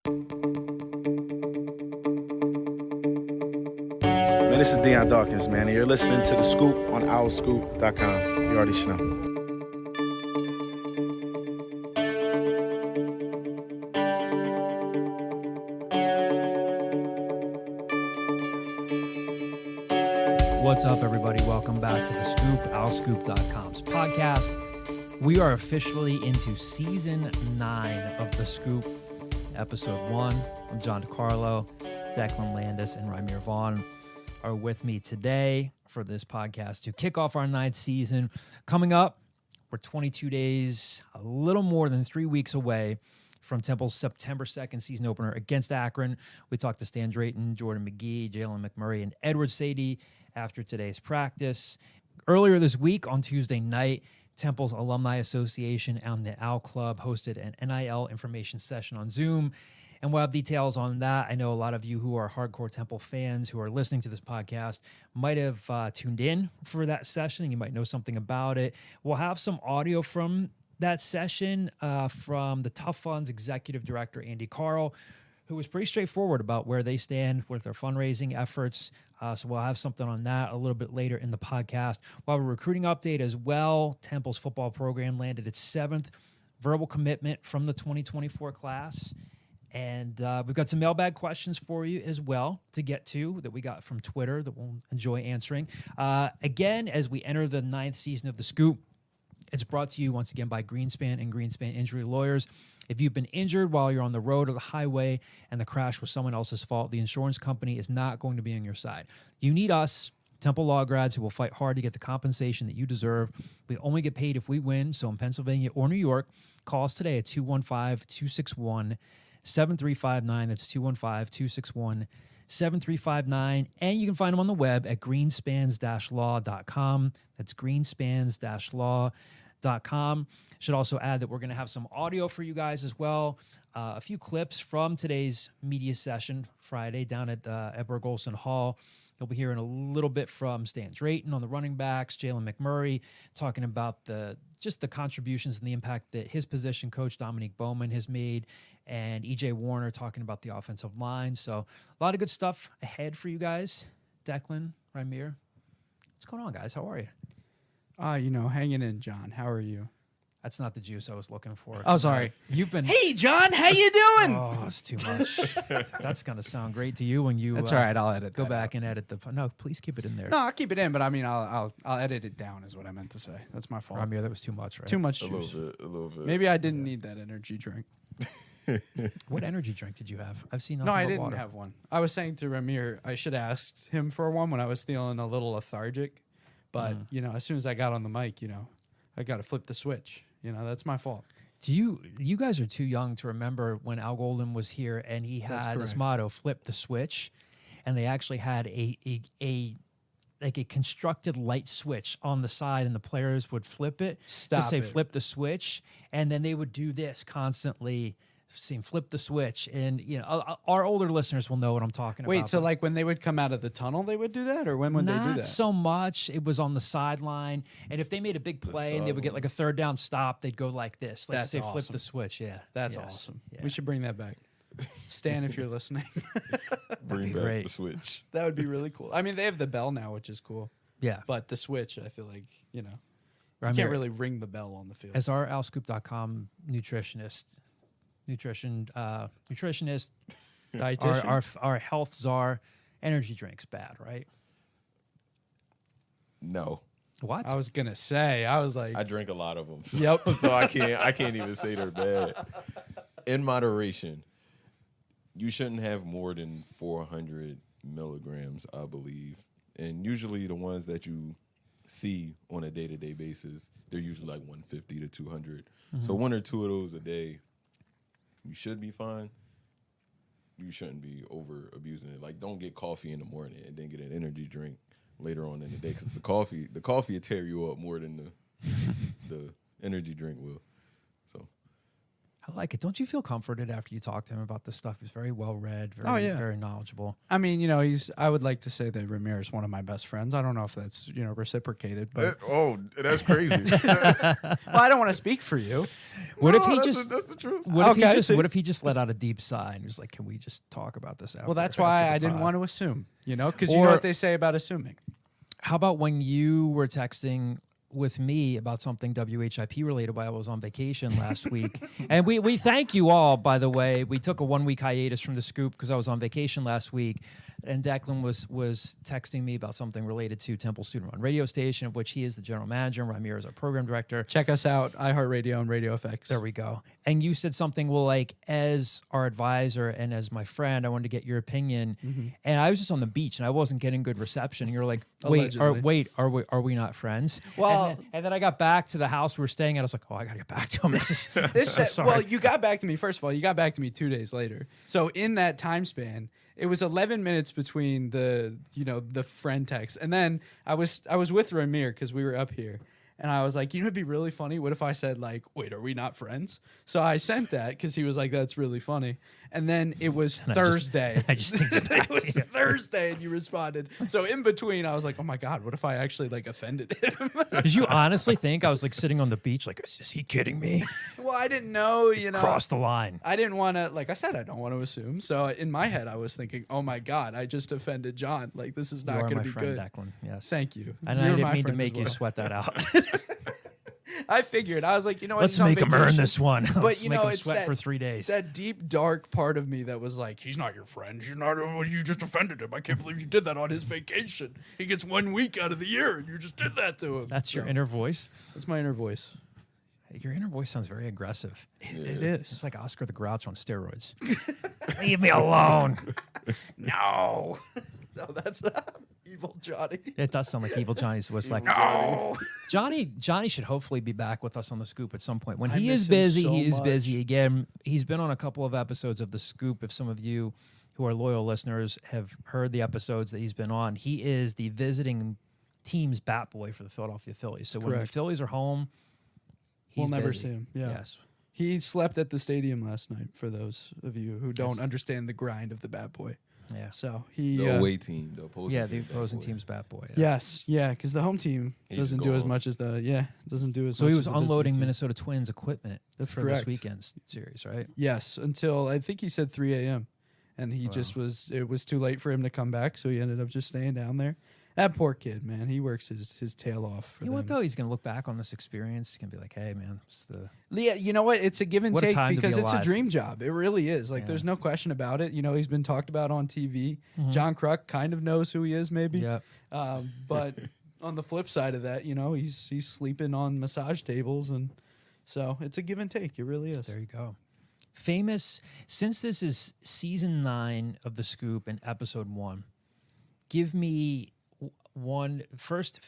Man, this is Deion Dawkins, man, and you're listening to The Scoop on OurScoop.com. You already know. What's up, everybody? Welcome back to The Scoop, OurScoop.com's podcast. We are officially into Season 9 of The Scoop, Episode 1. I'm John DeCarlo. Declan Landis and Ramir Vaughn are with me today for this podcast to kick off our 9th season. Coming up, we're 22 days, a little more than 3 weeks away from Temple's September 2nd season opener against Akron. We talked to Stan Drayton, Jordan McGee, Jalen McMurray, and Edward Sadie after today's practice. Earlier this week on Tuesday night, Temple's Alumni Association and the Owl Club hosted an NIL information session on Zoom. And we'll have details on that. I know a lot of you who are hardcore Temple fans who are listening to this podcast might have tuned in for that session, and you might know something about it. We'll have some audio from that session from the TUFF Fund's executive director, Andy Carl, who was pretty straightforward about where they stand with their fundraising efforts. So we'll have something on that a little bit later in the podcast. We'll have a recruiting update as well. Temple's football program landed its 7th verbal commitment from the 2024 class. And we've got some mailbag questions for you as well to get to that we got from Twitter that we'll enjoy answering. Again, as we enter the 9th season of The Scoop, it's brought to you once again by Greenspan and Greenspan Injury Lawyers. If you've been injured while you're on the road or the highway and the crash was someone else's fault, the insurance company is not going to be on your side. You need us, Temple Law grads, who will fight hard to get the compensation that you deserve. We only get paid if we win. So in Pennsylvania or New York, call us today at 215-261-7359. That's 215-261-7359. And you can find them on the web at greenspans-law.com. That's greenspans-law.com. Should also add that we're going to have some audio for you guys as well. A few clips from today's media session Friday down at Edward Olson Hall. You'll be hearing a little bit from Stan Drayton on the running backs, Jalen McMurray talking about the contributions and the impact that his position coach, Dominique Bowman, has made, and E.J. Warner talking about the offensive line. So a lot of good stuff ahead for you guys. Declan, Ramir, what's going on, guys? How are you? Hanging in, John. How are you? That's not the juice I was looking for. Oh, sorry. You've been... Hey, John, how you doing? Oh, it's too much. That's going to sound great to you when you... That's all right. I'll edit Go back and edit the... No, please keep it in there. No, I'll keep it in, but I mean, I'll edit it down is what I meant to say. That's my fault. Ramir, that was too much, right? Too much juice. A little bit. Maybe I didn't need that energy drink. What energy drink did you have? I've seen nothing No, I but didn't water. have one. I was saying to Ramir, I should have asked him for one when I was feeling a little lethargic. But, as soon as I got on the mic, I got to flip the switch. That's my fault. You guys are too young to remember when Al Golden was here and he had this motto, flip the switch. And they actually had a constructed light switch on the side, and the players would flip it to say flip the switch. And then they would do this constantly, flip the switch. And, our older listeners will know what I'm talking about. Wait, so like when they would come out of the tunnel, they would do that? Or when would they do that? Not so much. It was on the sideline. And if they made a big play and they would get like a third down stop, they'd go like this. Like That's say flip awesome. the switch. Yeah. That's Yes. awesome. Yeah. We should bring that back. Stan, if you're listening. Bring back great. the switch. That would be really cool. I mean, they have the bell now, which is cool. Yeah. But the switch, I feel like, you Ramir, can't really ring the bell on the field. As our OurScoop.com nutritionist, Dietitian? our health czar, energy drinks bad, right? No, What? I was going to say, I was like, I drink a lot of them. So, Yep. so I can't even say they're bad. In moderation, you shouldn't have more than 400 milligrams, I believe. And usually the ones that you see on a day-to-day basis, they're usually like 150 to 200. So 1 or 2 of those a day, you should be fine. You shouldn't be over abusing it. Like, don't get coffee in the morning and then get an energy drink later on in the day, because the coffee will tear you up more than the energy drink will. So I like it. Don't you feel comforted after you talk to him about this stuff? He's very well read, very, very knowledgeable. I mean, I would like to say that Ramir is one of my best friends. I don't know if that's, reciprocated, but That's crazy. well, I don't want to speak for you. What if he that's just that's the truth. what if he just let out a deep sigh and was like, "Can we just talk about this after?" Well, that's why I didn't want to assume, because you Or- know what they say about assuming. How about when you were texting with me about something WHIP related while I was on vacation last week? And we thank you all, by the way. We took a 1 week hiatus from the Scoop because I was on vacation last week. And Declan was texting me about something related to Temple Student Run Radio Station, of which he is the general manager, and Ramir is our program director. Check us out, iHeartRadio and Radio FX. There we go. And you said something, well, like, as our advisor and as my friend, I wanted to get your opinion. Mm-hmm. And I was just on the beach and I wasn't getting good reception. And you're like, wait, Allegedly. are we not friends? Well- and then I got back to the house we were staying at. I was like, oh, I got to get back to him. This is so sorry. Well, you got back to me, first of all, you got back to me 2 days later. So in that time span, it was 11 minutes between the friend text. And then I was with Ramir because we were up here. And I was like, it'd be really funny. What if I said, like, wait, are we not friends? So I sent that because he was like, that's really funny. And then it was Thursday. I just think it was Thursday and you responded. So in between, I was like, oh my God, what if I actually like offended him? Did you honestly think I was like sitting on the beach like, is he kidding me? Well, I didn't know, Cross the line. I didn't want to, like I said, I don't want to assume. So in my head, I was thinking, oh my God, I just offended John. Like, this is not going to be friend, good. Declan. Yes. Thank you. And You're I didn't my mean to friend make as you well. sweat that out. I figured. I was like, you know what? Let's he's on make him earn vacation. this one. But Let's you make know, him it's sweat that, for 3 days. that deep, dark part of me that was like, he's not your friend. He's not. You just offended him. I can't believe you did that on his vacation. He gets 1 week out of the year, and you just did that to him. That's your inner voice? That's my inner voice. Your inner voice sounds very aggressive. It is. It's like Oscar the Grouch on steroids. Leave me alone. No. No, that's evil Johnny. It does sound like evil Johnny's voice. Like, No. Johnny should hopefully be back with us on the Scoop at some point. When I he miss is him busy, so he is much. busy. Again, he's been on a couple of episodes of the Scoop. If some of you who are loyal listeners have heard the episodes that he's been on, he is the visiting team's bat boy for the Philadelphia Phillies. So when the Correct. Phillies are home, We'll he's never busy. see him. Yeah. Yes. He slept at the stadium last night, for those of you who don't understand the grind of the bat boy. Yeah. So he... The away team, the opposing Yeah, team. the opposing team's bat boy. Yeah. Yes, yeah, because the home team He's doesn't do as gone. much as doesn't do as So much he as was the visiting unloading team. Minnesota Twins equipment That's for correct. this weekend's series, right? Yes, until I think he said 3 a.m. And he Wow. it was too late for him to come back, so he ended up just staying down there. That poor kid, man, he works his tail off for You know what, them. though? He's going to look back on this experience. He's going to be like, hey, man, it's the... Yeah, you know what? It's a give and What a take time to be because it's a alive. dream job. It really is. Like, Yeah. there's no question about it. He's been talked about on TV. John Kruk kind of knows who he is, maybe. Yeah. But on the flip side of that, he's sleeping on massage tables, and so it's a give and take. It really is. There you go. Famous, since this is season 9 of The Scoop and episode 1, give me one first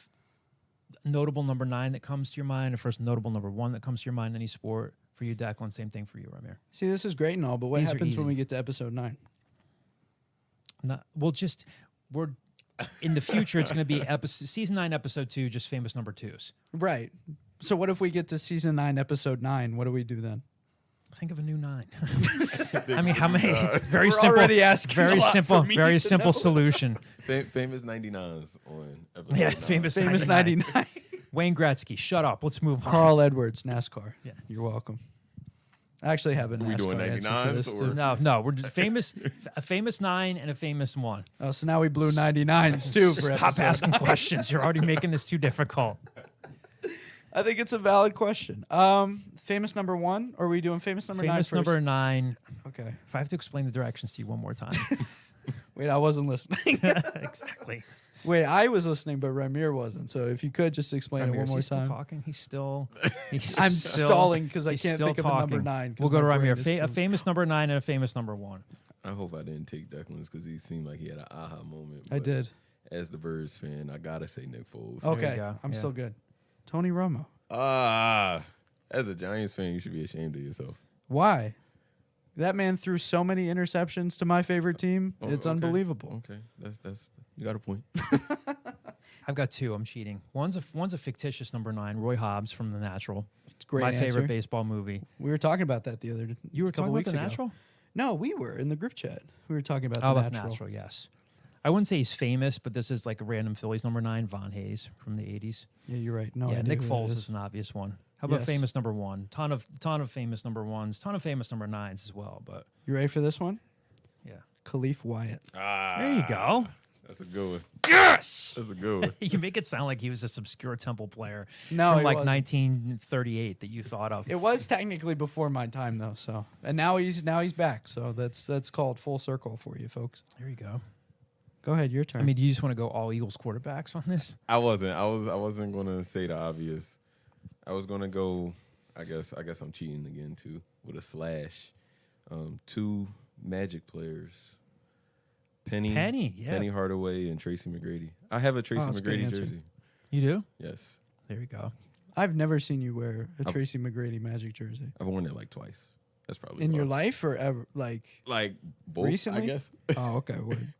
notable number 9 that comes to your mind, or first notable number 1 that comes to your mind in any sport. For you, Declan, same thing for you, Ramir. See, this is great and all, but what These are happens when easy. we get to episode 9? We're in the future. It's going to be season 9, episode 2, just famous number 2s. Right. So what if we get to season 9, episode 9? What do we do then? Think of a new 9. I mean, how many? It's very We're simple. already asking very a lot simple. for me Very to simple know. solution. Famous 99s on episode Yeah, 9. famous Famous 99. 99. Wayne Gretzky. Shut up. Let's move on. Carl Edwards, NASCAR. Yeah. You're welcome. I actually have a we doing NASCAR answer for 99s this, or- too. No, we're just a famous 9 and a famous 1. Oh, so now we blew 99s, too, for Stop episode asking questions. You're already making this too difficult. I think it's a valid question. Famous number 1, or are we doing famous number 9 Famous first? number 9. Okay. If I have to explain the directions to you one more time. Wait, I wasn't listening. Exactly. Wait, I was listening, but Ramir wasn't. So if you could just explain it Ramir, one is more he still time. talking? He's still I'm still- stalling because I he's can't still think of a number talking. 9. 'cause We'll go to my brain Ramir. is A killing- famous number 9 and a famous number 1. I hope I didn't take Declan's because he seemed like he had an aha moment. I but did. As the Birds fan, I gotta say Nick Foles. Okay, go. I'm Yeah. still good. Tony Romo. As a Giants fan, you should be ashamed of yourself. Why? That man threw so many interceptions to my favorite team. Oh, It's okay. unbelievable. Okay, that's you got a point. I've got 2. I'm cheating. One's a fictitious number 9, Roy Hobbs from The Natural. Great My answer. favorite baseball movie. We were talking about that the other You were couple talking about weeks The ago. Natural? No, we were in the group chat. We were talking about Oh, The about Natural. Natural, yes. I wouldn't say he's famous, but this is like a random Phillies number 9, Von Hayes from the 80s. Yeah, you're right. No yeah, idea Nick who that Foles is. is an obvious one. How about Yes. famous number 1? Ton of famous number 1s, ton of famous number 9s as well. But You ready for this one? yeah, Khalif Wyatt. there you go. That's a good one. Yes. That's a good one. You make it sound like he was this obscure Temple player No, from he like wasn't. 1938 that you thought of. It was technically before my time though, so and now he's back. So that's called full circle for you folks. There you go. Go ahead, your turn. I mean, do you just want to go all Eagles quarterbacks on this? I wasn't gonna say the obvious. I was gonna go. I guess I'm cheating again too with a slash. 2 Magic players. Penny, yeah. Penny Hardaway and Tracy McGrady. I have a Tracy that's a great McGrady answer. jersey. You do? Yes, There you go. I've never seen you wear a Tracy McGrady Magic jersey I've worn it like twice. That's probably in why. your life or ever like. like both. Recently? I guess. Oh, okay. Word.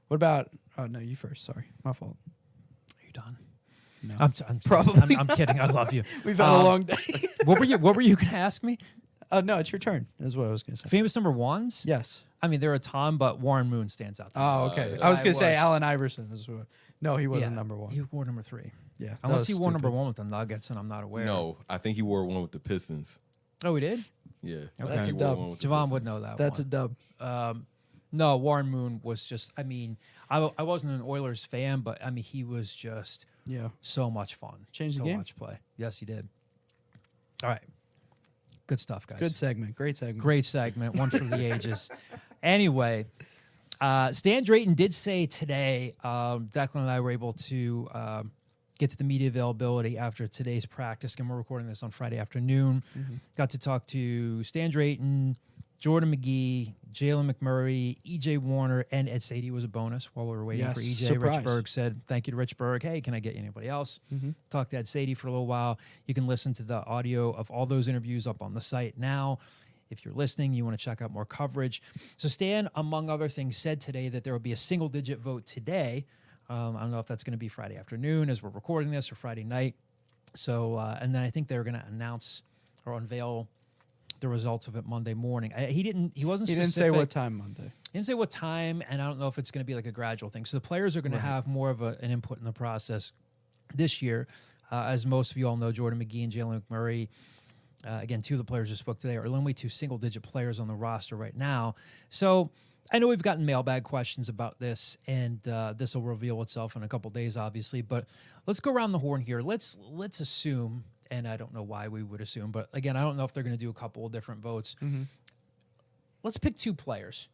What about? Oh no, you first. Sorry, my fault. Are you done? No, I'm Probably. I'm kidding. I love you. we've had a long day. What were you going to ask me? Oh no, it's your turn. Is what I was gonna say. Famous number 1s? Yes. I mean, there are a ton, but Warren Moon stands out to me. Oh, okay. I was gonna say was- Allen Iverson is what. No, he wasn't Yeah, number 1. He wore number 3. Yeah, that Unless was he wore number stupid. 1 with the Nuggets, and I'm not aware. No, I think he wore one with the Pistons. Oh, he did? Yeah, Okay. That's He a wore dub. one with the Javon Pistons. would know that That's a one. dub. No, Warren Moon was just, I mean, I wasn't an Oilers fan, but, I mean, he was just Yeah. so much fun Changed the to game. watch play. Yes, he did. All right. Good stuff, guys. Good segment. Great segment. Great segment, one for the ages. Anyway, Stan Drayton did say today, Declan and I were able to get to the media availability after today's practice, and we're recording this on Friday afternoon. Got to talk to Stan Drayton, Jordan McGee, Jalen McMurray, EJ Warner, and Ed Sadie was a bonus while we were waiting Yes, for EJ. surprise. Rich Berg said, thank you to Rich Berg. Hey, can I get you anybody else? Talked to Ed Sadie for a little while. You can listen to the audio of all those interviews up on the site now. If you're listening, you want to check out more coverage. So Stan, among other things, said today that there will be a single-digit vote today. I don't know if that's going to be Friday afternoon as we're recording this or Friday night. So, and then I think they're going to announce or unveil the results of it Monday morning. He didn't He specific. didn't say what time Monday. He didn't say what time, and I don't know if it's going to be like a gradual thing. So the players are going to have more of an input in the process this year. As most of you all know, Jordan McGee and Jalen McMurray, again, 2 of the players who spoke today, are only 2 single-digit players on the roster right now. So I know we've gotten mailbag questions about this, and this will reveal itself in a couple days, obviously. But let's go around the horn here. Let's assume, and I don't know why we would assume, but again, I don't know if they're going to do a couple of different votes. Let's pick 2 players.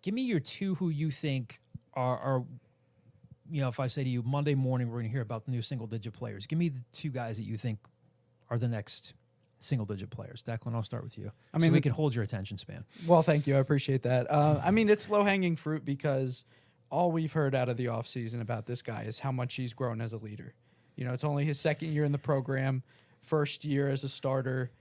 Give me your 2 who you think are, you know, if I say to you Monday morning we're going to hear about the new single-digit players, give me the 2 guys that you think are the next single-digit players. Declan, I'll start with you. I mean, so we the- can hold your attention span. Well, thank you. I appreciate that. I mean, it's low-hanging fruit because all we've heard out of the offseason about this guy is how much he's grown as a leader. You know, it's only his 2nd year in the program, 1st year as a starter,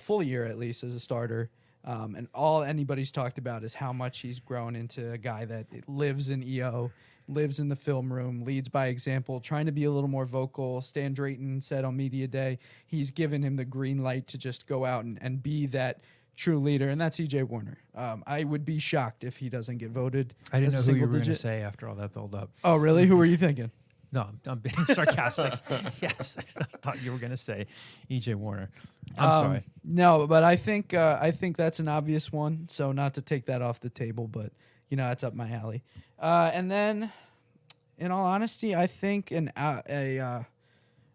full year at least as a starter. And all anybody's talked about is how much he's grown into a guy that lives in EO, lives in the film room, leads by example, trying to be a little more vocal. Stan Drayton said on Media Day he's given him the green light to just go out and be that true leader, and that's EJ Warner. I would be shocked if he doesn't get voted. I didn't know as a who you were going to single-digit. say after all that build-up. Oh, really? Who were you thinking? No, I'm being sarcastic. Yes, I thought you were going to say E.J. Warner. I'm sorry. No, but I think that's an obvious one. So not to take that off the table, but you know that's up my alley. And then, in all honesty, I think a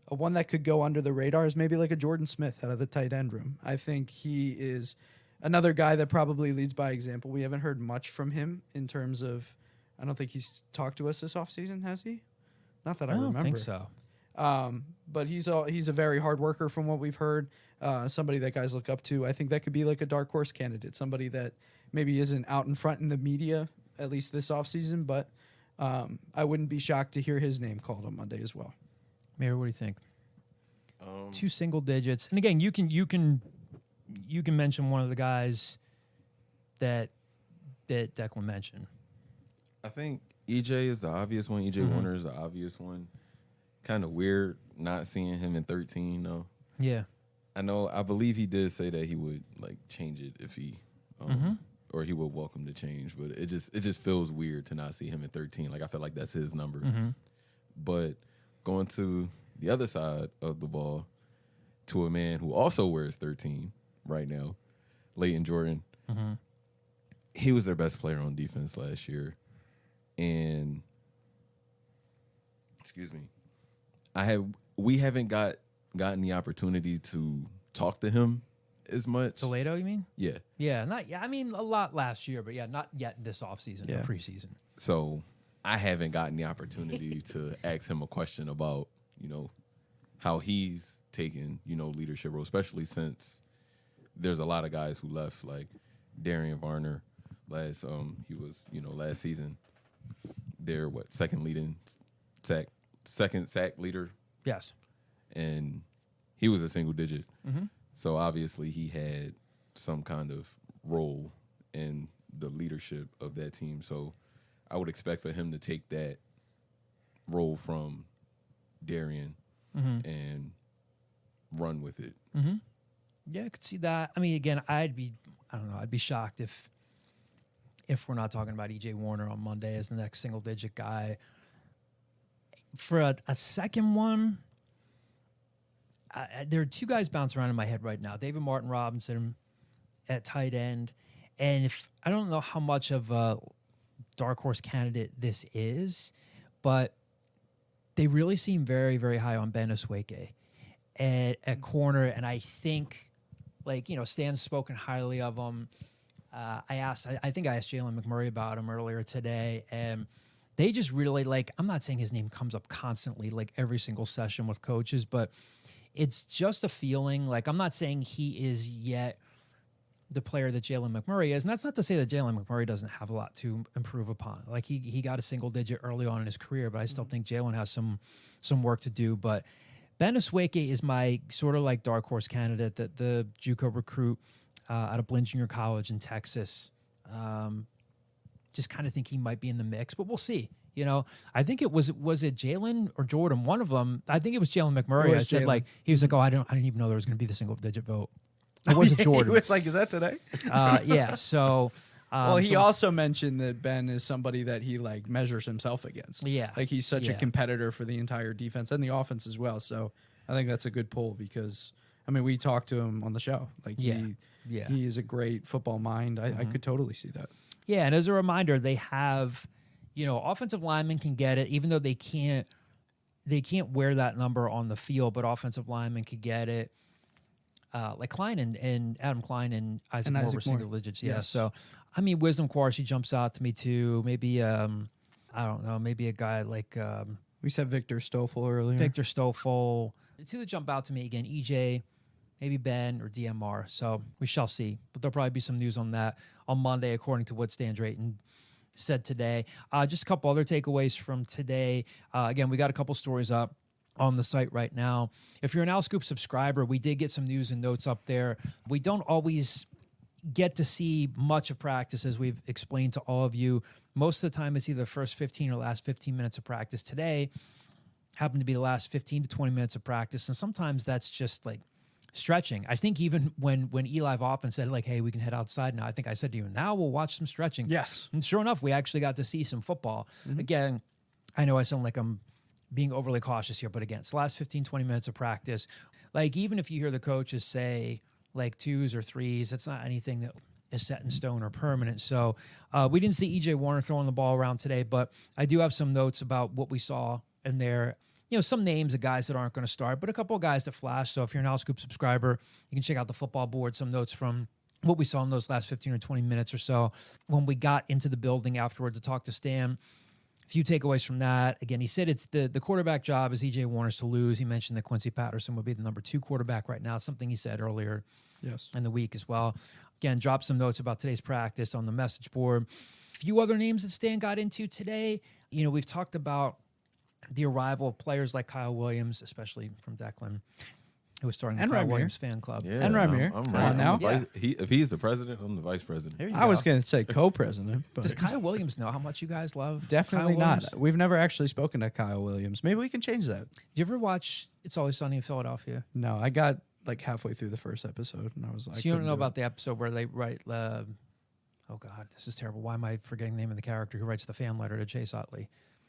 one that could go under the radar is maybe like a Jordan Smith out of the tight end room. I think he is another guy that probably leads by example. We haven't heard much from him in terms of. I don't think he's talked to us this offseason, has he? Not that I remember. don't think so. But he's a very hard worker from what we've heard. Somebody that guys look up to. I think that could be like a dark horse candidate. Somebody that maybe isn't out in front in the media, at least this offseason, but I wouldn't be shocked to hear his name called on Monday as well. Mayor, what do you think? 2 single digits. And again, you can mention one of the guys that Declan mentioned. I think EJ is the obvious one. EJ Warner is the obvious one. Kind of weird not seeing him in 13, though. Yeah. I believe he did say that he would like change it if he, or he would welcome the change. But it just feels weird to not see him at 13. Like I feel like that's his number. But going to the other side of the ball, to a man who also wears 13 right now, Leighton Jordan. He was their best player on defense last year, and excuse me, we haven't gotten the opportunity to talk to him as much. Toledo, you mean? Yeah. Yeah, I mean, a lot last year, but not yet this offseason or preseason. So I haven't gotten the opportunity to ask him a question about, how he's taken, leadership role, especially since there's a lot of guys who left, like Darian Varner last season. They're second sack leader. Yes. And he was a single digit. So obviously he had some kind of role in the leadership of that team. So I would expect for him to take that role from Darian and run with it. Yeah, I could see that. I mean, again, I'd be shocked if we're not talking about E.J. Warner on Monday as the next single-digit guy. For a second one, there are two guys bouncing around in my head right now. David Martin Robinson at tight end. And I don't know how much of a dark horse candidate this is, but they really seem very, very high on Ben Osweke at corner. And I think, Stan's spoken highly of him. I think I asked Jalen McMurray about him earlier today, and they just really I'm not saying his name comes up constantly, every single session with coaches, but it's just a feeling. I'm not saying he is yet the player that Jalen McMurray is, and that's not to say that Jalen McMurray doesn't have a lot to improve upon. He got a single digit early on in his career, but I still think Jalen has some work to do. But Ben Osweke is my sort of dark horse candidate that the JUCO recruit out of Blinn Junior College in Texas. Just kind of think he might be in the mix, but we'll see. I think it was it Jalen or Jordan, one of them. I think it was Jalen McMurray. I said Jalen. He was like, I didn't even know there was going to be the single digit vote. It wasn't Jordan. He was like, is that today? Yeah. So. Well, he also mentioned that Ben is somebody that he measures himself against. Yeah. He's such a competitor for the entire defense and the offense as well. So I think that's a good pull because we talked to him on the show. He is a great football mind. I could totally see that. Yeah, and as a reminder, they have, offensive linemen can get it, even though they can't wear that number on the field, but offensive linemen can get it. Like Klein and Adam Klein and Isaac Moore were single digits. Yeah. Yes. So, Wisdom Quarshie jumps out to me too. Maybe, I don't know, maybe a guy like. We said Victor Stoffel earlier. Victor Stoffel. The two that jump out to me again, EJ, maybe Ben or DMR. So we shall see. But there'll probably be some news on that on Monday, according to what Stan Drayton said today. Just a couple other takeaways from today. Again, we got a couple stories up on the site right now. If you're an OwlScoop subscriber, we did get some news and notes up there. We don't always get to see much of practice, as we've explained to all of you. Most of the time, it's either the first 15 or last 15 minutes of practice. Today happened to be the last 15 to 20 minutes of practice, and sometimes that's just stretching. I think even when Eli Voppen said hey, we can head outside now, I think I said to you, now we'll watch some stretching. Yes. And sure enough, we actually got to see some football. Again, I know I sound like I'm being overly cautious here, but again, it's the last 15, 20 minutes of practice. Even if you hear the coaches say twos or threes, that's not anything that is set in stone or permanent. So we didn't see E.J. Warner throwing the ball around today, but I do have some notes about what we saw in there. Some names of guys that aren't going to start, but a couple of guys that flash. So if you're an OwlScoop subscriber, you can check out the football board, some notes from what we saw in those last 15 or 20 minutes or so. When we got into the building afterward to talk to Stan, a few takeaways from that. Again, he said it's the quarterback job is E.J. Warner's to lose. He mentioned that Quincy Patterson would be the number 2 quarterback right now, something he said earlier in the week as well. Again, dropped some notes about today's practice on the message board. A few other names that Stan got into today. We've talked about the arrival of players like Kyle Williams, especially from Declan, who was starting the Kyle Williams fan club. Yeah, and Ramir. I'm right now. If he's the president, I'm the vice president. I was going to say co-president. But does Kyle Williams know how much you guys love? Definitely Kyle not. Williams? We've never actually spoken to Kyle Williams. Maybe we can change that. Do you ever watch It's Always Sunny in Philadelphia? No, I got like halfway through the first episode, and I was like, so you don't know about the episode where they write, oh God, this is terrible. Why am I forgetting the name of the character who writes the fan letter to Chase Utley?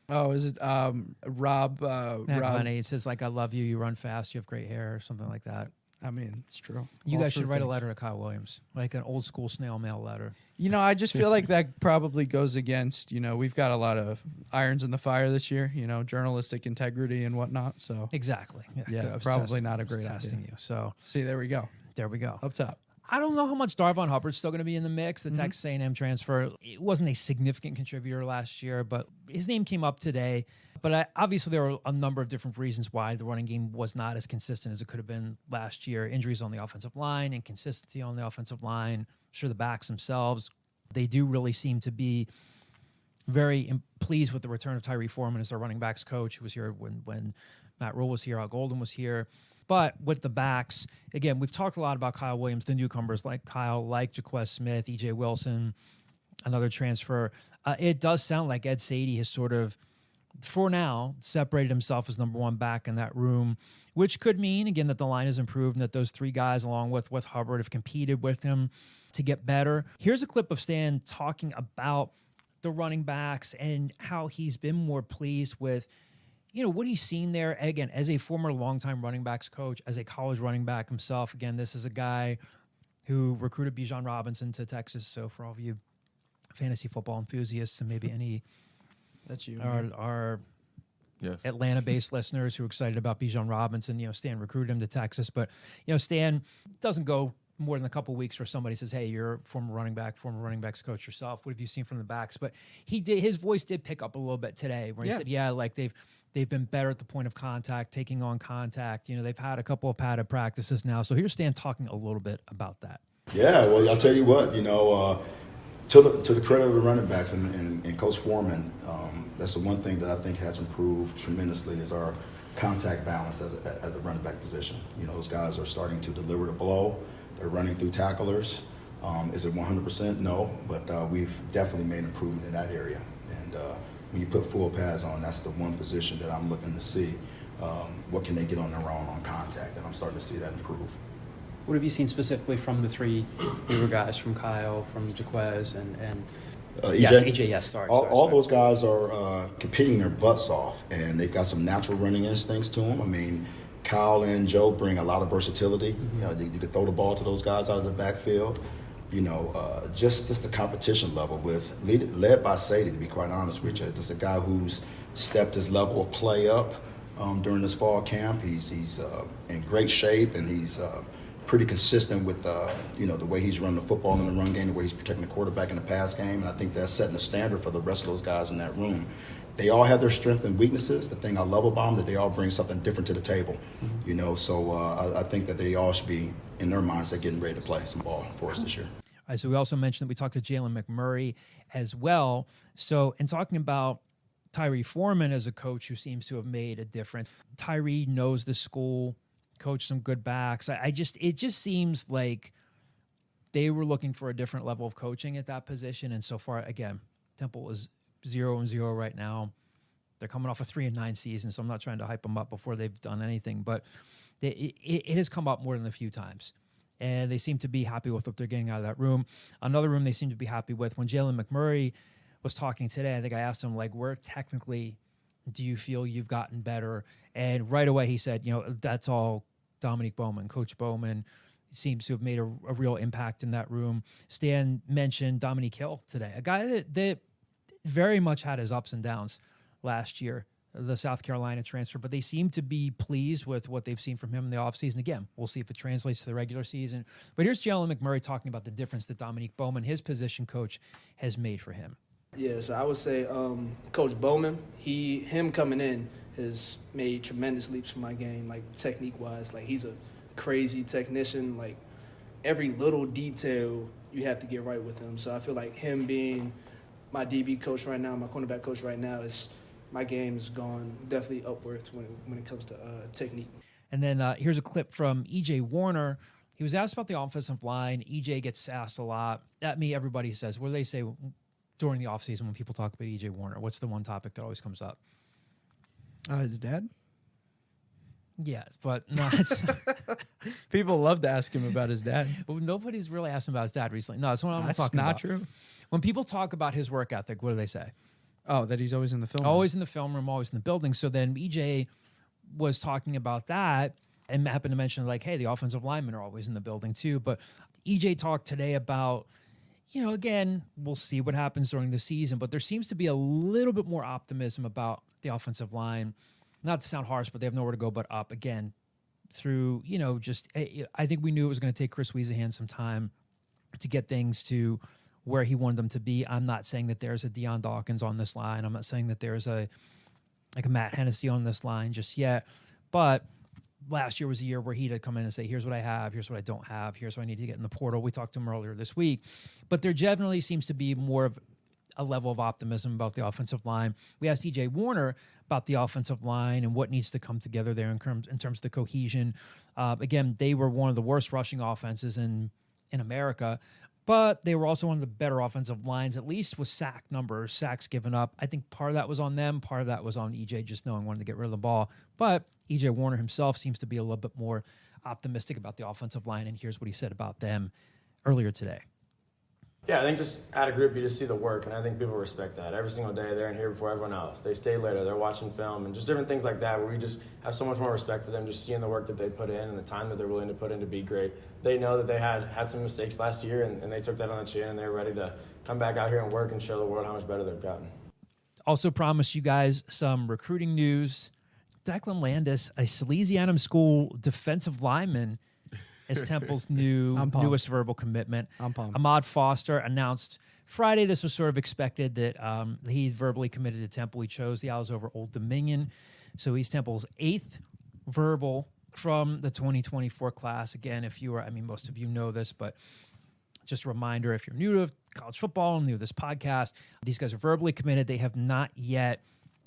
Oh, is it Rob? Rob. It says like, I love you, you run fast, you have great hair, or something like that. I mean, it's true. You All guys true should write a things. letter to Kyle Williams, like an old school snail mail letter. You know, I just feel like that probably goes against, you know, we've got a lot of irons in the fire this year, you know, journalistic integrity and whatnot. So Exactly. Yeah, I was probably not a I was great testing idea. you. So see, there we go. there we go. Up top. I don't know how much Darvon Hubbard's still going to be in the mix. The Texas A&M transfer, it wasn't a significant contributor last year, but his name came up today. But obviously there were a number of different reasons why the running game was not as consistent as it could have been last year. Injuries on the offensive line, inconsistency on the offensive line. Sure, the backs themselves, they do really seem to be very pleased with the return of Tyree Foreman as their running backs coach, who was here when Matt Rule was here, Al Golden was here. But with the backs, again, we've talked a lot about Kyle Williams, the newcomers like Kyle, like Jaquez Smith, EJ Wilson, another transfer. It does sound like Ed Sadie has sort of, for now, separated himself as number one back in that room, which could mean, again, that the line has improved and that those three guys, along with Hubbard, have competed with him to get better. Here's a clip of Stan talking about the running backs and how he's been more pleased with, you know, what he's seen there, again, as a former longtime running backs coach, as a college running back himself. Again, this is a guy who recruited Bijan Robinson to Texas. So for all of you fantasy football enthusiasts and maybe any That's you. our Yes. Atlanta-based listeners who are excited about Bijan Robinson, you know, Stan recruited him to Texas. But, you know, Stan doesn't go more than a couple of weeks where somebody says, hey, you're a former running backs coach yourself. What have you seen from the backs? But his voice did pick up a little bit today where he said, yeah, like they've been better at the point of contact, taking on contact. You know, they've had a couple of padded practices now. So here's Stan talking a little bit about that. Yeah, well, I'll tell you what, you know, to the credit of the running backs and Coach Foreman, that's the one thing that I think has improved tremendously is our contact balance at the running back position. You know, those guys are starting to deliver the blow. They're running through tacklers. Is it 100%? No, but we've definitely made improvement in that area. And when you put full pads on, that's the one position that I'm looking to see. What can they get on their own on contact? And I'm starting to see that improve. What have you seen specifically from the three newer guys, from Kyle, from Jaquez, and EJ? Yes, EJ, yes, sorry. All those guys are competing their butts off, and they've got some natural running instincts to them. I mean, Kyle and Joe bring a lot of versatility. You know, you could throw the ball to those guys out of the backfield. You know, just the competition level led by Sadie, to be quite honest with you. Just a guy who's stepped his level of play up during this fall camp. He's in great shape, and he's pretty consistent with the way he's running the football in the run game, the way he's protecting the quarterback in the pass game, and I think that's setting the standard for the rest of those guys in that room. They all have their strengths and weaknesses. The thing I love about them, that they all bring something different to the table. You know, so I think that they all should be, in their mindset, getting ready to play some ball for us this year. All right, so we also mentioned that we talked to Jalen McMurray as well. So in talking about Tyree Foreman as a coach who seems to have made a difference, Tyree knows the school, coached some good backs. It just seems like they were looking for a different level of coaching at that position. And so far, again, Temple is 0-0 right now. They're coming off a 3-9 season, so I'm not trying to hype them up before they've done anything, but it has come up more than a few times. And they seem to be happy with what they're getting out of that room. Another room they seem to be happy with. When Jalen McMurray was talking today, I think I asked him, like, where technically do you feel you've gotten better? And right away he said, you know, that's all Dominique Bowman. Coach Bowman seems to have made a real impact in that room. Stan mentioned Dominique Hill today, a guy that very much had his ups and downs last year, the South Carolina transfer, but they seem to be pleased with what they've seen from him in the offseason. Again, we'll see if it translates to the regular season. But here's Jalen McMurray talking about the difference that Dominique Bowman, his position coach, has made for him. Yeah, so I would say Coach Bowman, him coming in has made tremendous leaps for my game, like technique-wise. Like, he's a crazy technician. Like, every little detail you have to get right with him. So I feel like him being my DB coach right now, my cornerback coach right now, my game has gone definitely upwards when it comes to technique. And then here's a clip from E.J. Warner. He was asked about the offensive line. E.J. gets asked a lot. At me, everybody says, what do they say during the offseason when people talk about E.J. Warner? What's the one topic that always comes up? His dad? Yes, but no, it's People love to ask him about his dad. Well, nobody's really asked him about his dad recently. No, that's what I'm That's talking not about. true. When people talk about his work ethic, what do they say? Oh, that he's always in the film room. Always in the film room, always in the building. So then EJ was talking about that and happened to mention, like, hey, the offensive linemen are always in the building too. But EJ talked today about, again, we'll see what happens during the season, but there seems to be a little bit more optimism about the offensive line. Not to sound harsh, but they have nowhere to go but up. Again, through, I think we knew it was going to take Chris Weazahan some time to get things to where he wanted them to be. I'm not saying that there's a Deion Dawkins on this line. I'm not saying that there's a Matt Hennessy on this line just yet. But last year was a year where he'd come in and say, here's what I have, here's what I don't have, here's what I need to get in the portal. We talked to him earlier this week. But there generally seems to be more of a level of optimism about the offensive line. We asked EJ Warner about the offensive line and what needs to come together there in terms of the cohesion. Again, they were one of the worst rushing offenses in America, but they were also one of the better offensive lines, at least with sack numbers, sacks given up. I think part of that was on them. Part of that was on EJ just knowing wanting to get rid of the ball. But EJ Warner himself seems to be a little bit more optimistic about the offensive line, and here's what he said about them earlier today. Yeah, I think just at a group, you just see the work, and I think people respect that. Every single day, they're in here before everyone else. They stay later, they're watching film, and just different things like that where we just have so much more respect for them, just seeing the work that they put in and the time that they're willing to put in to be great. They know that they had some mistakes last year, and they took that on the chin, and they're ready to come back out here and work and show the world how much better they've gotten. Also promised you guys some recruiting news. Declan Landis, a Salesianum School defensive lineman, is Temple's newest verbal commitment. I'm pumped. Ahmad Foster announced Friday. This was sort of expected that he verbally committed to Temple. He chose the Owls over Old Dominion. So he's Temple's 8th verbal from the 2024 class. Again, most of you know this, but just a reminder, if you're new to college football, new to this podcast, these guys are verbally committed. They have not yet.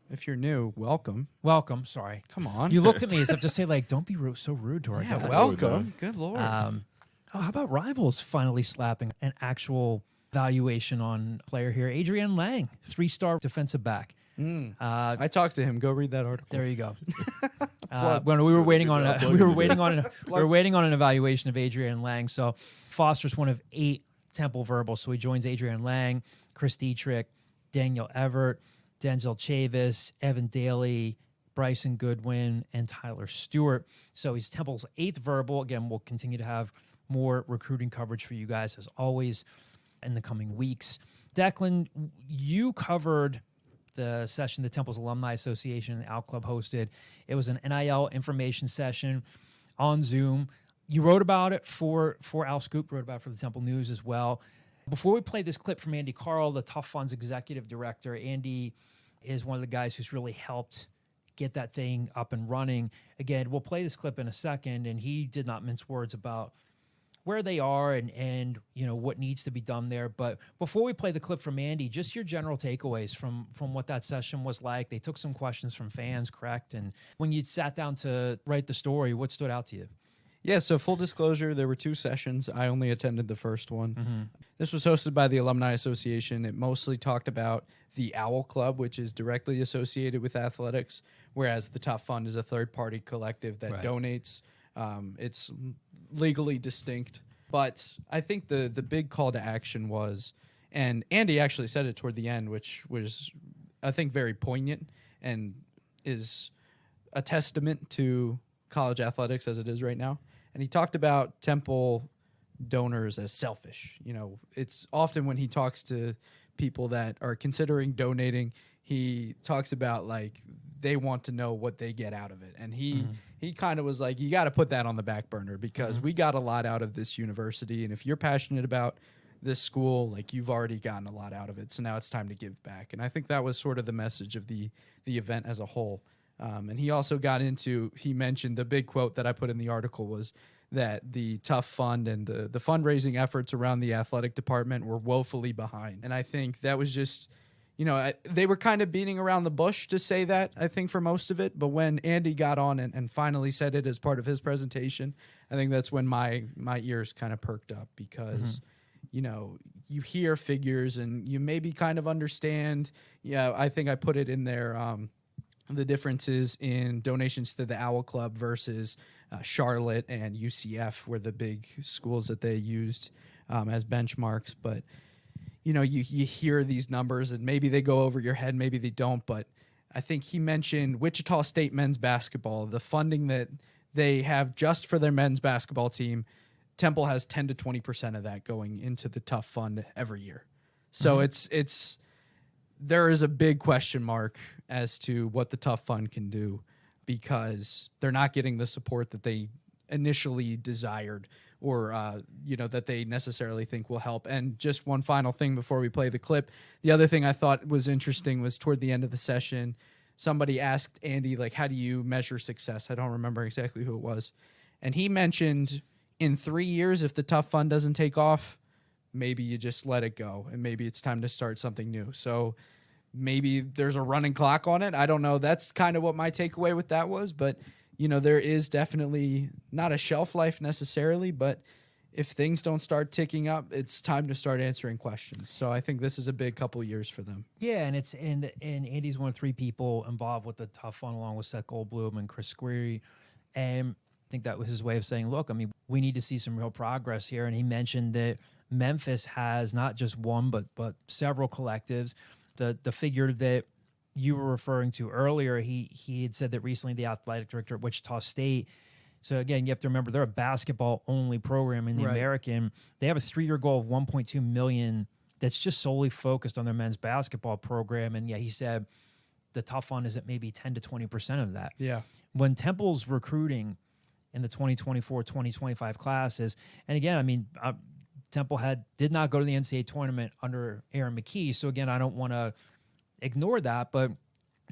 If you're new, welcome. Welcome. Sorry. Come on. You looked at me as if to say, like, don't be so rude to our Yeah, guys. welcome. Good Lord. How about Rivals finally slapping an actual valuation on player here? Adrian Lang, 3-star defensive back. I talked to him. Go read that article. There you go. When we were waiting on an evaluation of Adrian Lang. So Foster's one of 8 Temple verbals. So he joins Adrian Lang, Chris Dietrich, Daniel Everett, Denzel Chavis, Evan Daly, Bryson Goodwin, and Tyler Stewart. So he's Temple's 8th verbal. Again, we'll continue to have more recruiting coverage for you guys as always in the coming weeks. Declan, you covered the session the Temple's Alumni Association and Al Club hosted. It was an NIL information session on Zoom. You wrote about it for Al Scoop, wrote about it for the Temple News as well. Before we play this clip from Andy Carl, the TUFF Fund's executive director, Andy is one of the guys who's really helped get that thing up and running. Again, we'll play this clip in a second, and he did not mince words about where they are and what needs to be done there. But before we play the clip from Andy, just your general takeaways from what that session was like. They took some questions from fans, correct? And when you sat down to write the story, what stood out to you? Yeah, so full disclosure, there were 2 sessions. I only attended the first one. This was hosted by the Alumni Association. It mostly talked about the Owl Club, which is directly associated with athletics, whereas the TUFF Fund is a third-party collective that donates. It's legally distinct. But I think the big call to action was, and Andy actually said it toward the end, which was, I think, very poignant and is a testament to college athletics as it is right now. And he talked about Temple donors as selfish. It's often when he talks to people that are considering donating, he talks about like they want to know what they get out of it. And he kind of was like, you got to put that on the back burner because we got a lot out of this university. And if you're passionate about this school, like you've already gotten a lot out of it. So now it's time to give back. And I think that was sort of the message of the event as a whole. And he also he mentioned the big quote that I put in the article was that the TUFF Fund and the fundraising efforts around the athletic department were woefully behind. And I think that was just, they were kind of beating around the bush to say that, I think, for most of it. But when Andy got on and finally said it as part of his presentation, I think that's when my ears kind of perked up because, you hear figures and you maybe kind of understand. Yeah, I think I put it in there. The differences in donations to the Owl Club versus Charlotte and UCF were the big schools that they used as benchmarks. But, you hear these numbers and maybe they go over your head, maybe they don't. But I think he mentioned Wichita State men's basketball, the funding that they have just for their men's basketball team. Temple has 10 to 20% of that going into the TUFF fund every year. So there is a big question mark as to what the TUFF fund can do, because they're not getting the support that they initially desired or, that they necessarily think will help. And just one final thing before we play the clip. The other thing I thought was interesting was toward the end of the session, somebody asked Andy, like, how do you measure success? I don't remember exactly who it was. And he mentioned in 3 years, if the TUFF fund doesn't take off, maybe you just let it go and maybe it's time to start something new. So maybe there's a running clock on it. I don't know. That's kind of what my takeaway with that was. But, there is definitely not a shelf life necessarily, but if things don't start ticking up, it's time to start answering questions. So I think this is a big couple years for them. Yeah, and Andy's one of 3 people involved with the TUFF fund, along with Seth Goldblum and Chris Squeary. And I think that was his way of saying, look, we need to see some real progress here. And he mentioned that Memphis has not just one, but several collectives. The figure that you were referring to earlier, he had said that recently the athletic director at Wichita State. So again, you have to remember they're a basketball-only program in the American. They have a 3-year goal of $1.2 million that's just solely focused on their men's basketball program. And yeah, he said the TUFF fund is at maybe 10 to 20% of that. Yeah. When Temple's recruiting in the 2024-2025 classes, and again, Temple did not go to the NCAA tournament under Aaron McKee. So again, I don't want to ignore that, but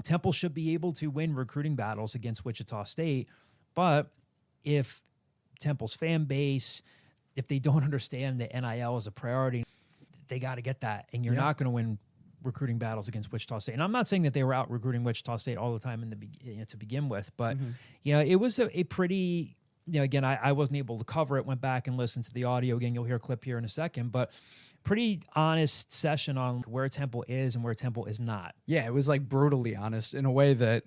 Temple should be able to win recruiting battles against Wichita State. But if Temple's fan base, if they don't understand that NIL is a priority, they got to get that. And you're not going to win recruiting battles against Wichita State. And I'm not saying that they were out recruiting Wichita State all the time to begin with, but it was a pretty, again, I wasn't able to cover it, went back and listened to the audio again. You'll hear a clip here in a second, but pretty honest session on where Temple is and where Temple is not. Yeah, it was like brutally honest in a way that,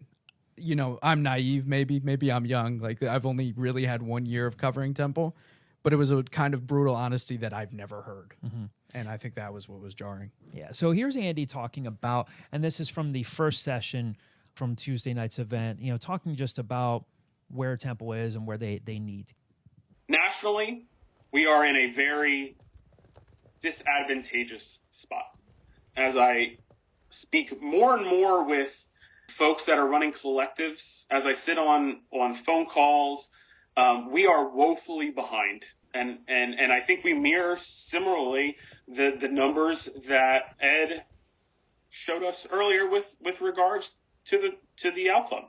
I'm naive, maybe I'm young. Like, I've only really had 1 year of covering Temple, but it was a kind of brutal honesty that I've never heard. And I think that was what was jarring. Yeah, so here's Andy talking about, and this is from the first session from Tuesday night's event, talking just about where Temple is and where they need. Nationally, we are in a very disadvantageous spot. As I speak more and more with folks that are running collectives, as I sit on phone calls, we are woefully behind. And I think we mirror similarly the numbers that Ed showed us earlier with regards to the Al Club.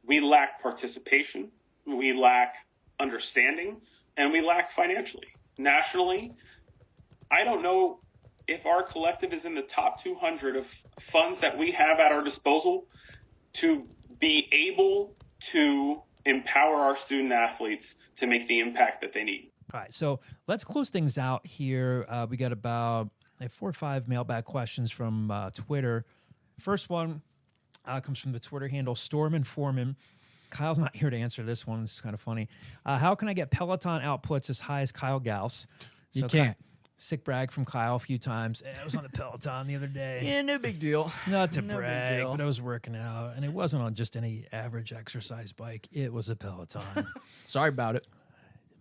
We lack participation, we lack understanding, and we lack financially. Nationally, I don't know if our collective is in the top 200 of funds that we have at our disposal to be able to empower our student athletes to make the impact that they need. All right, so let's close things out here. We got about 4 or 5 mailbag questions from Twitter. First one comes from the Twitter handle Storm and Foreman. Kyle's not here to answer this one. This is kind of funny. How can I get Peloton outputs as high as Kyle Gauss? You can't. Sick brag from Kyle a few times. I was on the Peloton the other day. Yeah, no big deal. Not to brag, but I was working out, and it wasn't on just any average exercise bike. It was a Peloton. Sorry about it.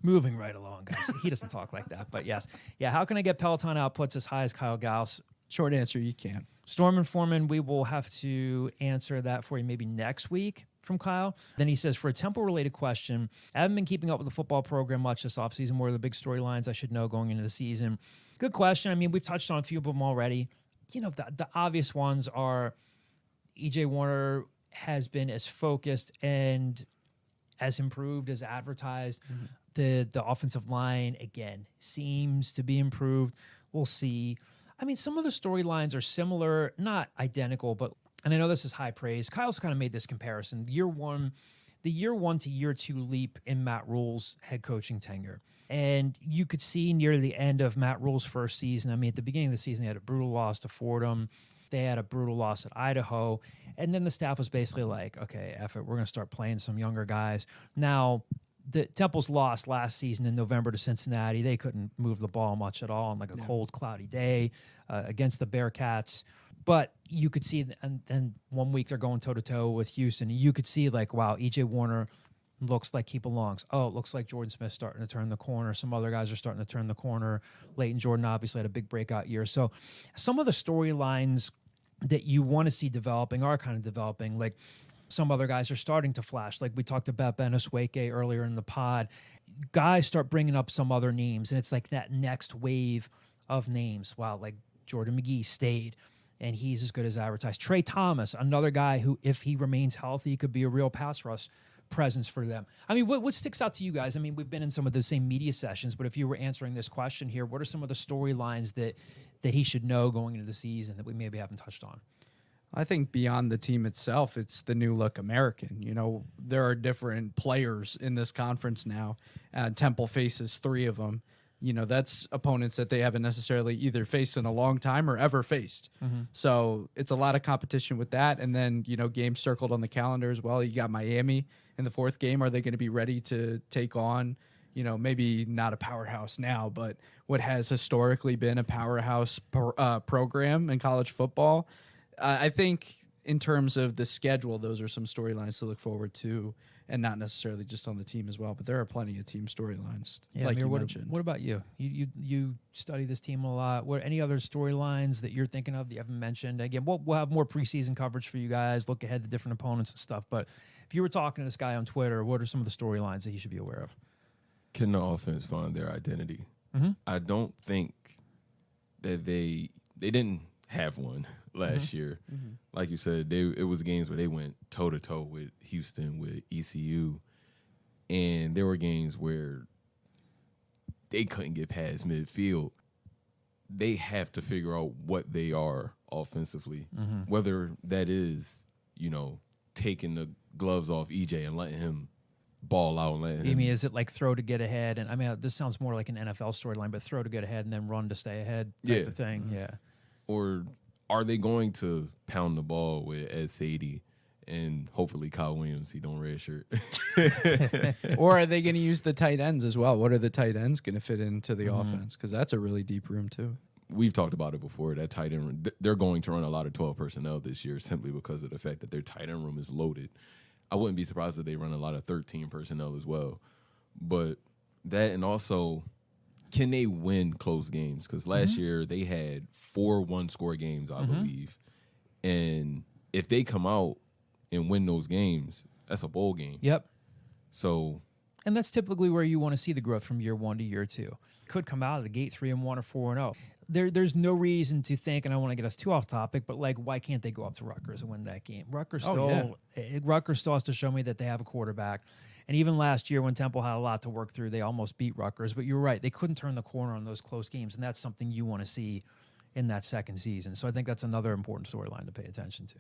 Moving right along, guys. He doesn't talk like that, but yes. Yeah, how can I get Peloton outputs as high as Kyle Gauss? Short answer, you can. Storm and Foreman, we will have to answer that for you maybe next week from Kyle. Then he says, for a Temple-related question, I haven't been keeping up with the football program much this offseason. What are the big storylines I should know going into the season? Good question. We've touched on a few of them already. The obvious ones are E.J. Warner has been as focused and as improved as advertised. The offensive line, again, seems to be improved. We'll see. Some of the storylines are similar, not identical, but, and I know this is high praise. Kyle's kind of made this comparison. The year one to year 2 leap in Matt Rule's head coaching tenure. And you could see near the end of Matt Rule's first season, at the beginning of the season, they had a brutal loss to Fordham. They had a brutal loss at Idaho. And then the staff was basically like, okay, F it, we're going to start playing some younger guys. Now, the Temple's lost last season in November to Cincinnati. They couldn't move the ball much at all on like a cold, cloudy day against the Bearcats. But you could see, and 1 week they're going toe-to-toe with Houston. You could see, like, wow, E.J. Warner looks like he belongs. Oh, it looks like Jordan Smith's starting to turn the corner. Some other guys are starting to turn the corner. Leighton Jordan obviously had a big breakout year. So some of the storylines that you want to see developing are kind of developing. Like, some other guys are starting to flash. Like we talked about Ben Osweke earlier in the pod. Guys start bringing up some other names, and it's like that next wave of names. Wow, like Jordan McGee stayed, and he's as good as advertised. Trey Thomas, another guy who, if he remains healthy, could be a real pass rush presence for them. I mean, what sticks out to you guys? I mean, we've been in some of the same media sessions, but if you were answering this question here, what are some of the storylines that he should know going into the season that we maybe haven't touched on? I think beyond the team itself, it's the new look American. You know, there are different players in this conference now. Temple faces 3 of them. You know, that's opponents that they haven't necessarily either faced in a long time or ever faced. So it's a lot of competition with that. And then, you know, games circled on the calendar as well. You got Miami in the 4th game. Are they going to be ready to take on, you know, maybe not a powerhouse now, but what has historically been a powerhouse program in college football? I think in terms of the schedule, those are some storylines to look forward to, and not necessarily just on the team as well. But there are plenty of team storylines, like you mentioned. What about you? You study this team a lot. What any other storylines that you're thinking of that you haven't mentioned? Again, we'll have more preseason coverage for you guys. Look ahead to different opponents and stuff. But if you were talking to this guy on Twitter, what are some of the storylines that he should be aware of? Can the offense find their identity? I don't think that they didn't have one last year. Like you said, it was games where they went toe-to-toe with Houston, with ECU, and there were games where they couldn't get past midfield. They have to figure out what they are offensively, whether that is, you know, taking the gloves off EJ and letting him ball out. And letting I mean, is it like throw to get ahead? And I mean, this sounds more like an NFL storyline, but throw to get ahead and then run to stay ahead type of thing. Yeah. Or are they going to pound the ball with Ed Sadie and hopefully Kyle Williams? He don't redshirt. Or are they going to use the tight ends as well? What are the tight ends going to fit into the offense? Because that's a really deep room too. We've talked about it before. That tight end, they're going to run a lot of 12 personnel this year simply because of the fact that their tight end room is loaded. I wouldn't be surprised if they run a lot of 13 personnel as well. But that, and also, can they win close games? Because last year they had 4 one-score games, I believe. And if they come out and win those games, that's a bowl game. Yep. So, and that's typically where you want to see the growth from year 1 to year 2. Could come out of the gate 3-1 or 4-0. There's no reason to think, and I don't want to get us too off topic, but like, why can't they go up to Rutgers and win that game? Rutgers still has to show me that they have a quarterback. And even last year when Temple had a lot to work through, they almost beat Rutgers. But you're right, they couldn't turn the corner on those close games, and that's something you want to see in that second season. So I think that's another important storyline to pay attention to.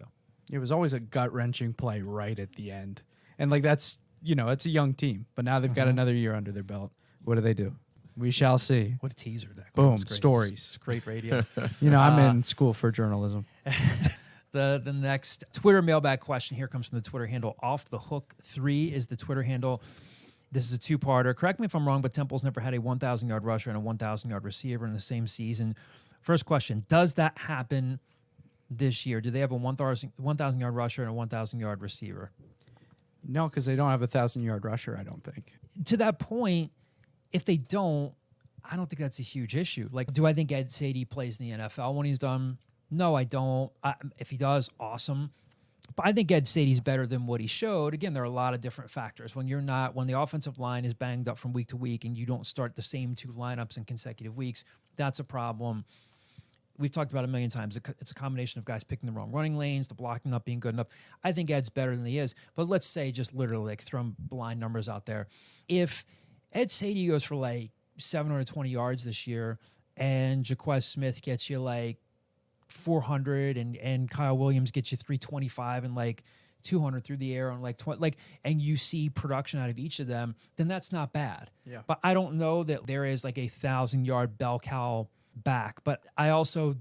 It was always a gut-wrenching play right at the end. And like, that's, you know, it's a young team, but now they've got another year under their belt. What do? We shall see. What a teaser, that. Boom, It's great. stories. It's great radio. You know, I'm in school for journalism. The next Twitter mailbag question here comes from the Twitter handle OffTheHook3 is the Twitter handle. This is a 2-parter. Correct me if I'm wrong, but Temple's never had a 1,000-yard rusher and a 1,000-yard receiver in the same season. First question, does that happen this year? Do they have a 1,000-yard rusher and a 1,000-yard receiver? No, because they don't have a 1,000-yard rusher, I don't think. To that point, if they don't, I don't think that's a huge issue. Like, do I think Ed Sadie plays in the NFL when he's done? No, I don't. If he does, awesome. But I think Ed Sadie's better than what he showed. Again, there are a lot of different factors. When the offensive line is banged up from week to week and you don't start the same 2 lineups in consecutive weeks, that's a problem. We've talked about it a million times. It's a combination of guys picking the wrong running lanes, the blocking not being good enough. I think Ed's better than he is. But let's say, just literally, like, throwing blind numbers out there. If Ed Sadie goes for like 720 yards this year and Jaquez Smith gets you like 400 and Kyle Williams gets you 325 and like 200 through the air on like 20, and you see production out of each of them, then that's not bad. Yeah. But I don't know that there is like a 1,000-yard bell cow back. But I also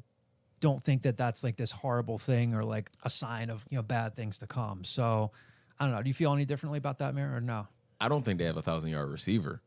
don't think that that's like this horrible thing or like a sign of, you know, bad things to come. So I don't know. Do you feel any differently about that, Mayor, or no? I don't think they have a 1,000-yard receiver.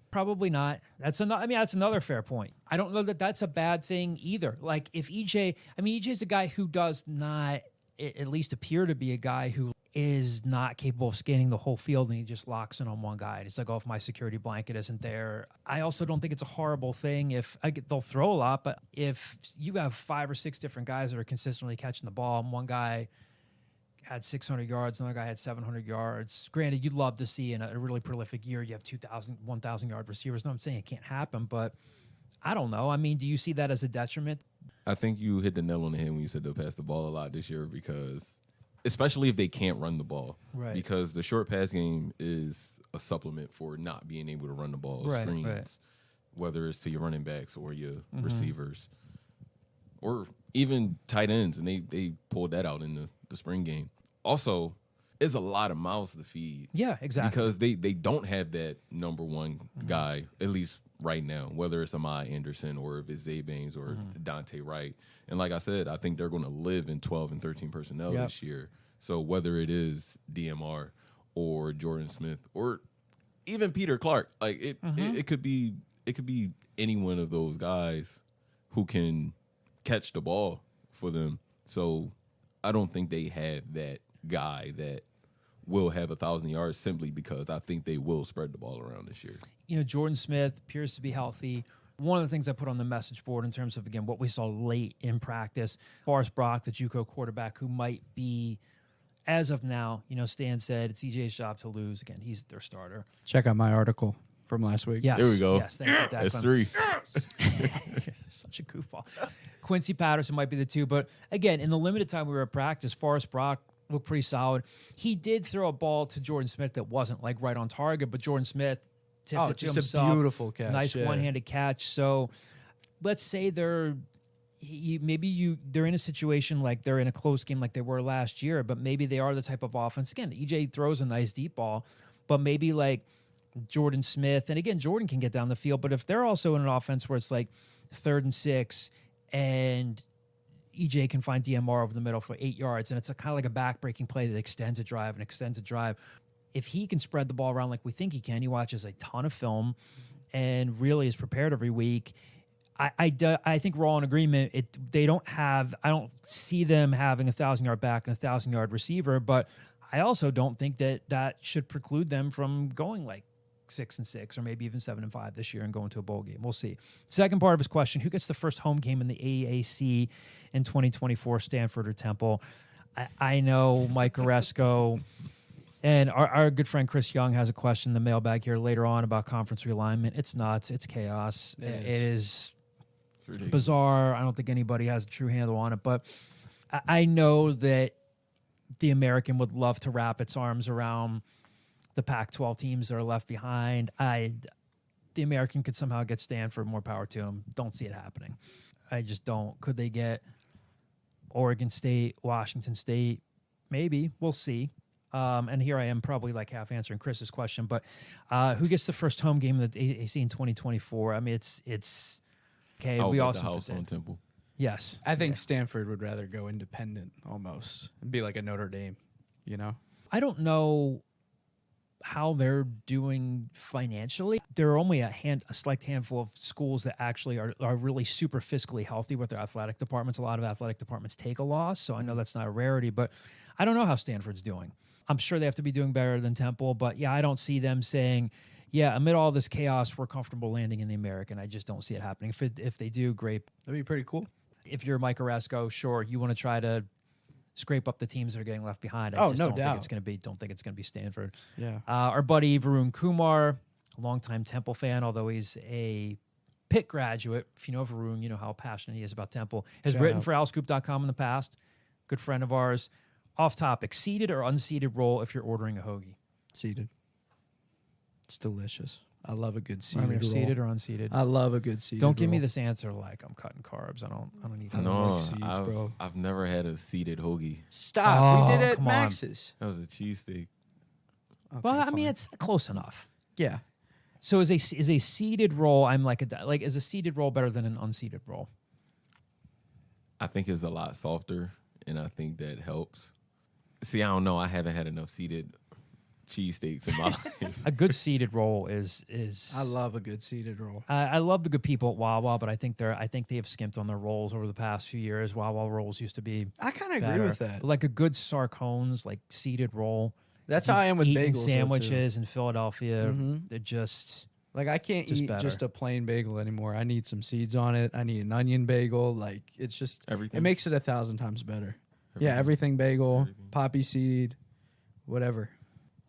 Probably not. That's another fair point. I don't know that that's a bad thing either. Like if EJ's a guy who does not at least appear to be a guy who is not capable of scanning the whole field, and he just locks in on one guy. And it's like, oh, if my security blanket isn't there. I also don't think it's a horrible thing if they'll throw a lot, but if you have 5 or 6 different guys that are consistently catching the ball, and one guy had 600 yards, another guy had 700 yards. Granted, you'd love to see in a really prolific year you have 2,000, 1,000-yard receivers. No, I'm saying it can't happen, but I don't know. I mean, do you see that as a detriment? I think you hit the nail on the head when you said they'll pass the ball a lot this year, because especially if they can't run the ball. Right. Because the short pass game is a supplement for not being able to run the ball. Right, Screens, right. whether it's to your running backs or your receivers or even tight ends, and they pulled that out in the spring game. Also, it's a lot of mouths to feed. Yeah, exactly. Because they don't have that number one guy, at least right now, whether it's Amai Anderson or if it's Zay Baines or Dante Wright. And like I said, I think they're going to live in 12 and 13 personnel this year. So whether it is DMR or Jordan Smith or even Peter Clark, like it could be any one of those guys who can catch the ball for them. So I don't think they have that guy that will have 1,000 yards simply because I think they will spread the ball around this year. You know, Jordan Smith appears to be healthy. One of the things I put on the message board in terms of, again, what we saw late in practice, Forrest Brock, the JUCO quarterback, who might be, as of now, you know, Stan said it's EJ's job to lose. Again, he's their starter. Check out my article from last week. Yes. There we go. Yes, thank you, That's Declan. 3. Such a goofball. Quincy Patterson might be the 2. But again, in the limited time we were at practice, Forrest Brock looked pretty solid. He did throw a ball to Jordan Smith that wasn't like right on target, but Jordan Smith tipped it to just himself. a beautiful catch. Nice one-handed catch. So let's say they're in a situation like they're in a close game like they were last year, but maybe they are the type of offense. Again, EJ throws a nice deep ball, but maybe like Jordan Smith, and again, Jordan can get down the field, but if they're also in an offense where it's like 3rd and 6 and EJ can find DMR over the middle for 8 yards, and it's kind of like a back-breaking play that extends a drive. If he can spread the ball around like we think he can, he watches a ton of film and really is prepared every week. I think we're all in agreement. I don't see them having a 1,000-yard back and a 1,000-yard receiver, but I also don't think that should preclude them from going like 6-6 or maybe even 7-5 this year and going to a bowl game. We'll see. Second part of his question: who gets the first home game in the AAC in 2024, Stanford or Temple? I know Mike Oresco and our good friend Chris Young has a question in the mailbag here later on about conference realignment. It's nuts. It's chaos. It is bizarre. I don't think anybody has a true handle on it, but I know that the American would love to wrap its arms around the Pac-12 teams that are left behind. The American could somehow get Stanford, more power to them. Don't see it happening. I just don't. Could they get Oregon State, Washington State? Maybe. We'll see. And here I am probably like half answering Chris's question, but who gets the first home game of the AAC in 2024? I mean, it's okay. I'll we bet also the house on Temple. Yes. I think Stanford would rather go independent almost and be like a Notre Dame, you know? I don't know how they're doing financially. There are only a select handful of schools that actually are really super fiscally healthy with their athletic departments. A lot of athletic departments take a loss, so I know that's not a rarity, but I don't know how Stanford's doing. I'm sure they have to be doing better than Temple, but yeah, I don't see them saying, yeah, amid all this chaos, we're comfortable landing in the American. I just don't see it happening. If they do, great. That'd be pretty cool. If you're Mike Oresco, sure, you want to try to scrape up the teams that are getting left behind. I Oh, just no don't doubt. think it's going to be Stanford. Yeah. Our buddy Varun Kumar, a longtime Temple fan, although he's a Pitt graduate. If you know Varun, you know how passionate he is about Temple. Has Shout written out. for owlscoop.com in the past. Good friend of ours. Off topic, seated or unseated roll if you're ordering a hoagie? Seated. It's delicious. I love a good I seated mean, roll. seated or unseated? I love a good seated Don't give me roll. this answer like I'm cutting carbs. I don't need I hoagies. don't No, like seeds, bro. I've never had a seated hoagie. Stop. Oh, We did it at come on. Max's. That was a cheesesteak. Okay, Well, I mean, fine. it's close enough. Yeah. So is a seated roll? I'm like is a seated roll better than an unseated roll? I think it's a lot softer, and I think that helps. See, I don't know. I haven't had enough seated cheesesteaks in my life. A good seated roll is. I love a good seated roll. I love the good people at Wawa, but I think they have skimped on their rolls over the past few years. Wawa rolls used to be. I kind of agree better. with that. But like a good Sarcones, like seated roll. That's how I am with Eating bagels. though, too. sandwiches in Philadelphia. Mhm. They're just. Like I can't Just eat better. just a plain bagel anymore. I need some seeds on it. I need an onion bagel. Like it's just Everything. It makes it 1,000 times better. Yeah, everything bagel, Everything. poppy seed, whatever.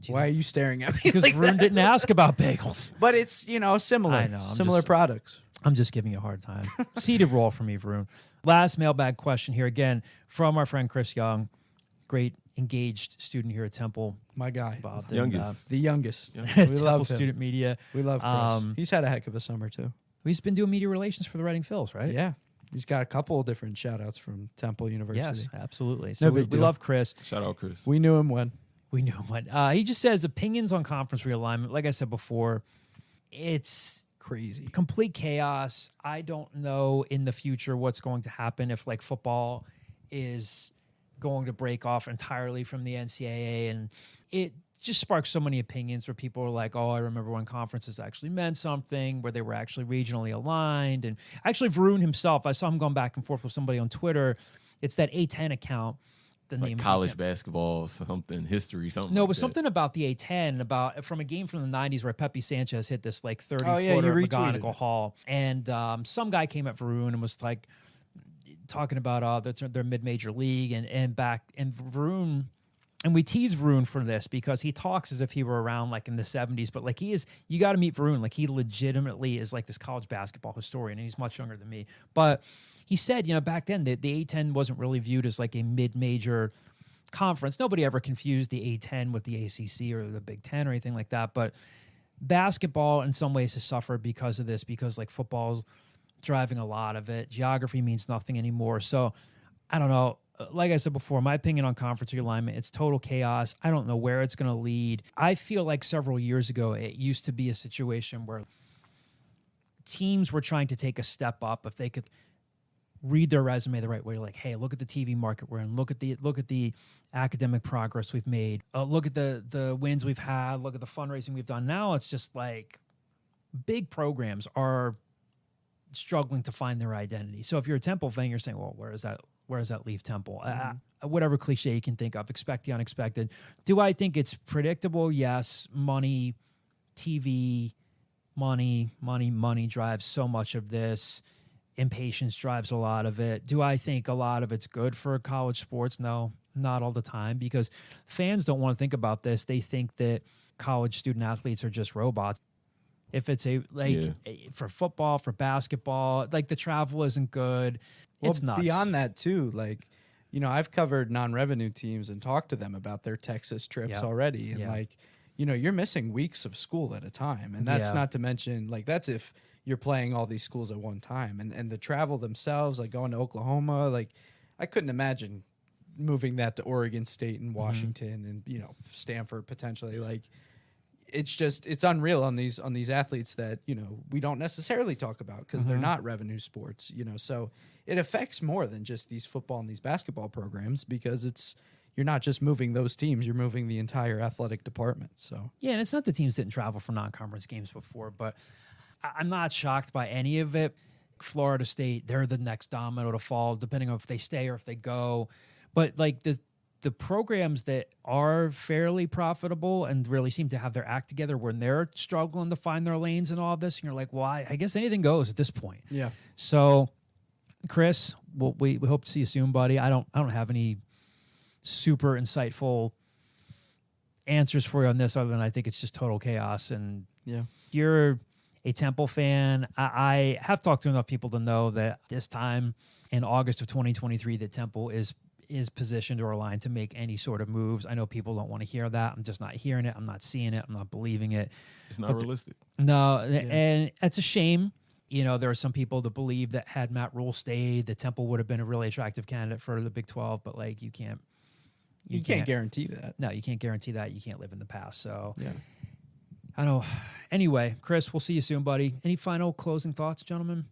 Why are you staring at me? Because like Varun that? didn't ask about bagels. But it's similar. I know, I'm similar just- products. I'm just giving you a hard time. Seated roll for me, Varun. Last mailbag question here again from our friend Chris Young, great engaged student here at Temple. My guy, Involved in, Youngest. the youngest. We Temple love him. student media. We love Chris. Um, He's had a heck of a summer too. He's been doing media relations for the Reading Phils, right? Yeah, he's got a couple of different shout outs from Temple University. Yes, absolutely. So No we big deal. love Chris. Shout out, Chris. We knew him when. We knew what. He just says opinions on conference realignment. Like I said before, it's Crazy. complete chaos. I don't know in the future what's going to happen if like football is going to break off entirely from the NCAA, and it just sparks so many opinions where people are like, oh, I remember when conferences actually meant something, where they were actually regionally aligned. And actually Varun himself, I saw him going back and forth with somebody on Twitter. It's that A10 account. The It's like name college basketball, something, history, something. No, like it was that. something about the A10, about from a game from the 90s where Pepe Sanchez hit this like 30 Oh, yeah, footer you at retweeted McGonigal it. Hall. And some guy came at Varun and was like talking about their mid-major league and Varun. And we tease Varun for this because he talks as if he were around like in the 70s, but like you got to meet Varun. Like he legitimately is like this college basketball historian, and he's much younger than me. But he said, back then the A10 wasn't really viewed as like a mid-major conference. Nobody ever confused the A10 with the ACC or the Big Ten or anything like that. But basketball in some ways has suffered because of this, because like football's driving a lot of it. Geography means nothing anymore. So I don't know. Like I said before, my opinion on conference realignment, it's total chaos. I don't know where it's going to lead. I feel like several years ago, it used to be a situation where teams were trying to take a step up if they could read their resume the right way. Like, hey, look at the TV market we're in. Look at the academic progress we've made. Look at the wins we've had. Look at the fundraising we've done. Now it's just like big programs are struggling to find their identity. So if you're a Temple fan, you're saying, well, where does that leave Temple? Whatever cliche you can think of, expect the unexpected. Do I think it's predictable? Yes. Money, TV, money drives so much of this. Impatience drives a lot of it. Do I think a lot of it's good for college sports? No, not all the time, because fans don't want to think about this. They think that college student athletes are just robots. If it's for football, for basketball, like the travel isn't good. It's nuts. Beyond that too, like, I've covered non-revenue teams and talked to them about their Texas trips already. And you're missing weeks of school at a time. And that's not to mention, like, that's if you're playing all these schools at one time. And the travel themselves, like going to Oklahoma, like I couldn't imagine moving that to Oregon State and Washington and, Stanford potentially. Like, it's unreal on these athletes that, we don't necessarily talk about because they're not revenue sports, so it affects more than just these football and these basketball programs, because you're not just moving those teams, you're moving the entire athletic department. So yeah, and it's not the teams didn't travel for non-conference games before, but I'm not shocked by any of it. Florida State, they're the next domino to fall, depending on if they stay or if they go. But like the programs that are fairly profitable and really seem to have their act together when they're struggling to find their lanes and all of this, and you're like, well, I guess anything goes at this point. yeah. So, Chris, we hope to see you soon, buddy. I don't have any super insightful answers for you on this, other than I think it's just total chaos. And Yeah. you're a Temple fan. I have talked to enough people to know that this time in August of 2023, that Temple is positioned or aligned to make any sort of moves. I know people don't want to hear that. I'm just not hearing it. I'm not seeing it. I'm not believing it. It's not realistic. No, and it's a shame. There are some people that believe that had Matt Rule stayed, the Temple would have been a really attractive candidate for the Big 12, but like you can't guarantee that. No, you can't guarantee that. You can't live in the past. So Yeah. I don't know. Anyway, Chris, we'll see you soon, buddy. Any final closing thoughts, gentlemen?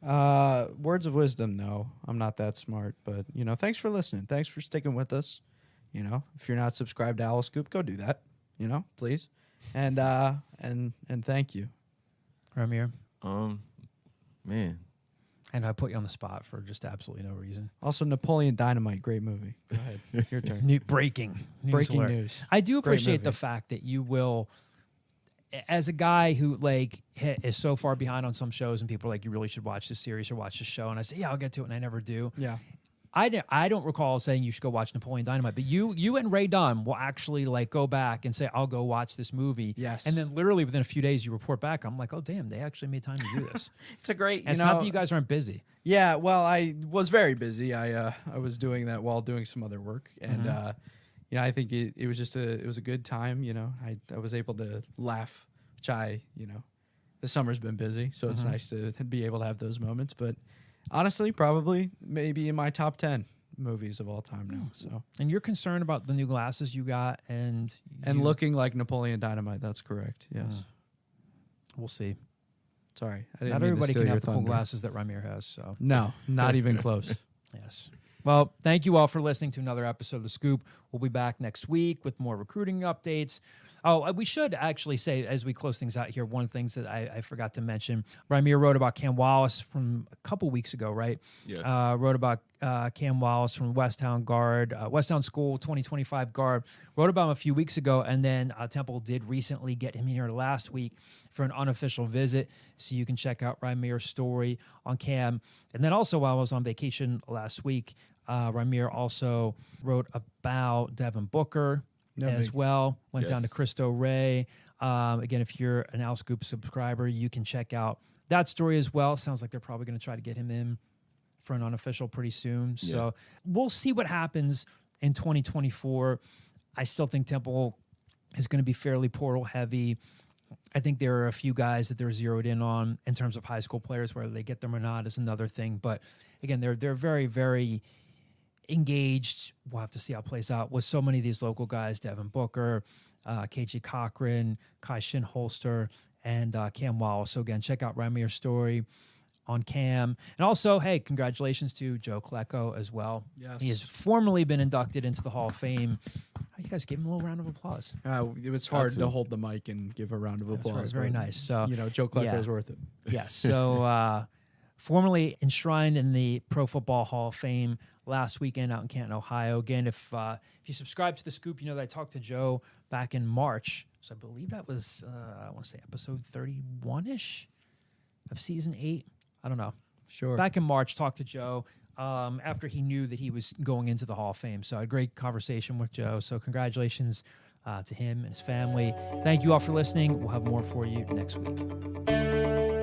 Words of wisdom. No, I'm not that smart, but thanks for listening. Thanks for sticking with us. If you're not subscribed to Owl Scoop, go do that. please. And thank you. Ramir. Man, And I put you on the spot for just absolutely no reason. Also, Napoleon Dynamite, great movie. Go ahead, your turn. Breaking Breaking alert. news. I do Great appreciate the movie. fact that you will, as a guy who is so far behind on some shows, and people are like, you really should watch this series or watch this show, and I say, yeah, I'll get to it, and I never do. Yeah. I don't recall saying you should go watch Napoleon Dynamite, but you and Ray Dunn will actually go back and say, I'll go watch this movie. Yes. And then literally within a few days you report back. I'm like, oh damn, they actually made time to do this. It's a great, And it's not that you guys aren't busy. Yeah, well, I was very busy. I was doing that while doing some other work, and I think it was just it was a good time. I was able to laugh, which the summer's been busy, so it's nice to be able to have those moments. But honestly, probably maybe in my top 10 movies of all time now. So And you're concerned about the new glasses you got and looking like Napoleon Dynamite. That's correct. Yes. We'll see. Sorry, I didn't Not mean to everybody steal can your have the cool thunder. glasses that Ramir has. So No, not even close. yes. Well, thank you all for listening to another episode of The Scoop. We'll be back next week with more recruiting updates. Oh, we should actually say, as we close things out here, one of the things that I forgot to mention, Ramir wrote about Cam Wallace from a couple weeks ago, right? Yes. Wrote about Cam Wallace from Westtown School 2025 guard. Wrote about him a few weeks ago, and then Temple did recently get him here last week for an unofficial visit. So you can check out Ramir's story on Cam. And then also while I was on vacation last week, Ramir also wrote about Devin Booker as well. Went down to Yes. Cristo Rey. Again, if you're an Al Scoop subscriber, you can check out that story as well. Sounds like they're probably going to try to get him in for an unofficial pretty soon. So we'll see what happens in 2024. I still think Temple is going to be fairly portal heavy. I think there are a few guys that they're zeroed in on in terms of high school players. Whether they get them or not is another thing. But again, they're very, very engaged. We'll have to see how it plays out with so many of these local guys: Devin Booker, KJ Cochran, Kai Shinholster, and Cam Wallace. So again, check out Ramir's story on Cam. And also, hey, congratulations to Joe Klecko as well. Yes. He has formally been inducted into the Hall of Fame. You guys give him a little round of applause. It was hard to hold the mic and give a round of applause. Very but, nice. So Joe Klecko's worth it. Yes. So formally enshrined in the Pro Football Hall of Fame last weekend out in Canton, Ohio. Again, if you subscribe to The Scoop, you know that I talked to Joe back in March. So I believe that was, I want to say episode 31-ish of season 8. I don't know. Sure. Back in March, talked to Joe after he knew that he was going into the Hall of Fame. So I had a great conversation with Joe. So congratulations to him and his family. Thank you all for listening. We'll have more for you next week.